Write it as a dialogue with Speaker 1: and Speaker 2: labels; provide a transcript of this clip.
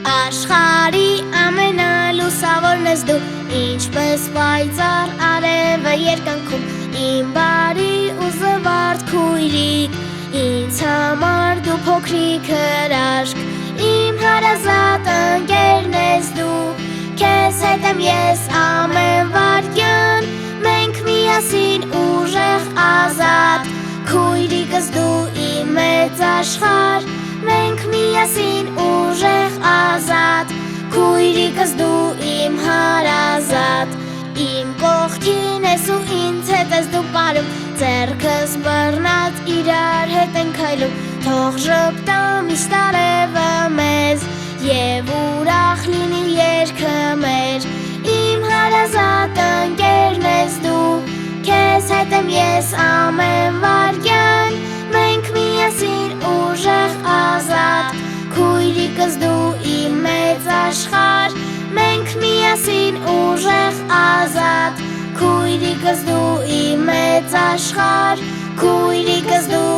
Speaker 1: Աշխարհի ամենալուսավորն ես դու, ինչպես պայծառ արևը երկնքում, իմ բարի ու զվարթ քույրիկ, ինձ համար դու փոքրիկ հրաշք, իմ հարազատ ընկերն ես դու, քեզ հետ եմ ես ամեն վայրկյան, մենք միասին ուժեղ ազատ, քույրիկս դու իմ մեծ աշխարհ, մենք միասին ուժեղ ազատ, քույրիկս դու իմ հարազատ, իմ կողքին ես ու ինձ հետ ես դու պարում, ձեռքս բռնած իրար հետ ենք քայլում, թող ժպտա միշտ արևը մեզ և ուրախ լինի երգը մեր, իմ հարազատ ընկերն ես դու, քեզ հետ եմ ես ամեն վայրկյան, մենք միասին ուժեղ ազատ, քույրիկս դու իմ մեծ աշխարհ, մենք միասին ուժեղ ազատ, քույրիկս դու իմ մեծ աշխարհ, քույրիկս դու